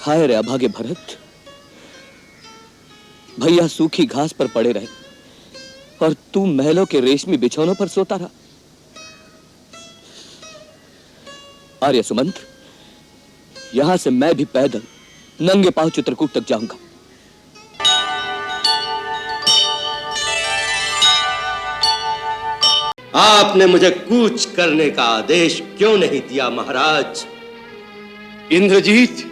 हाय रे अभागे भरत, भैया सूखी घास पर पड़े रहे और तू महलों के रेशमी बिछौनों पर सोता रहा। आर्य सुमंत्र, यहां से मैं भी पैदल नंगे पांव चित्रकूट तक जाऊंगा। आपने मुझे कूच करने का आदेश क्यों नहीं दिया महाराज? इंद्रजीत,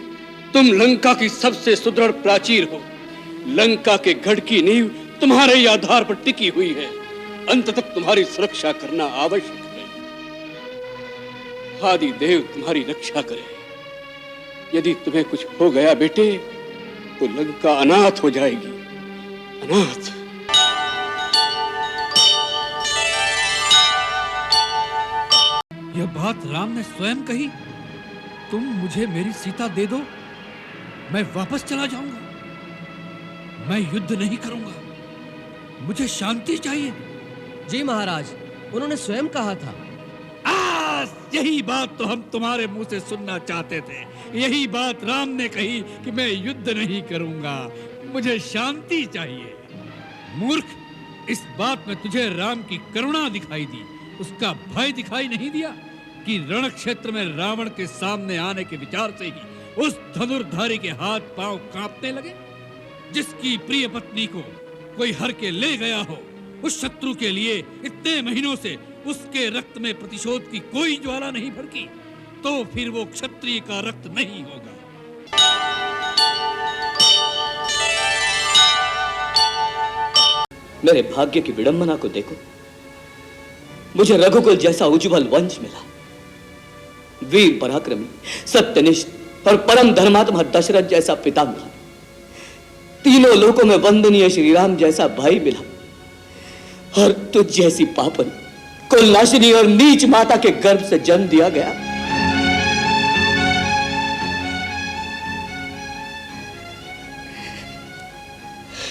तुम लंका की सबसे सुदृढ़ प्राचीर हो। लंका के गढ़ की नींव तुम्हारे ही आधार पर टिकी हुई है। अंत तक तुम्हारी सुरक्षा करना आवश्यक है। आदि देव तुम्हारी रक्षा करे। यदि तुम्हें कुछ हो गया बेटे, तो लंका अनाथ हो जाएगी। अनाथ। यह बात राम ने स्वयं कही। तुम मुझे मेरी सीता दे दो, मैं वापस चला जाऊंगा। मैं युद्ध नहीं करूंगा, मुझे शांति चाहिए। जी महाराज, उन्होंने स्वयं कहा था। यही बात तो हम तुम्हारे मुंह से सुनना चाहते थे। यही बात राम ने कही कि मैं युद्ध नहीं करूंगा, मुझे शांति चाहिए। मूर्ख, इस बात में तुझे राम की करुणा दिखाई दी, उसका भय दिखाई नहीं दिया कि रण क्षेत्र में रावण के सामने आने के विचार से ही उस धनुर्धारी के हाथ पांव कांपने लगे। जिसकी प्रिय पत्नी को कोई हर के ले गया हो, उस शत्रु के लिए इतने महीनों से उसके रक्त में प्रतिशोध की कोई ज्वाला नहीं भड़की, तो फिर वो क्षत्रिय का रक्त नहीं होगा। मेरे भाग्य की विडंबना को देखो। मुझे रघुकुल जैसा उज्जवल वंश मिला, वीर पराक्रमी, सत्यनिष्ठ और परम धर्मात्मा दशरथ जैसा पिता मिला, तीनों लोकों में वंदनीय श्री राम जैसा भाई मिला, और तुझ जैसी पापन, कुलनाशिनी और नीच माता के गर्भ से जन्म दिया गया।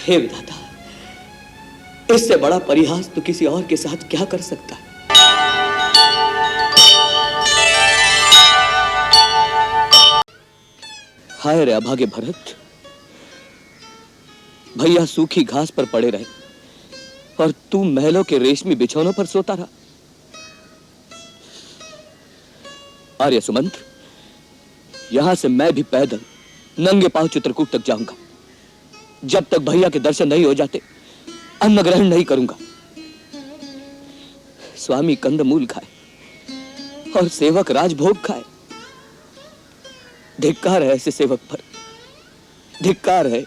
हे विधाता, इससे बड़ा परिहास तो किसी और के साथ क्या कर सकता है। हाय रे अभागे भरत, भैया सूखी घास पर पड़े रहे और तू महलों के रेशमी बिछौनों पर सोता रहा। आर्य सुमंत्र, यहां से मैं भी पैदल नंगे पांव चित्रकूट तक जाऊंगा। जब तक भैया के दर्शन नहीं हो जाते, अन्न ग्रहण नहीं करूंगा। स्वामी कंदमूल खाए और सेवक राजभोग खाए। धिक्कार है ऐसे सेवक पर, धिक्कार है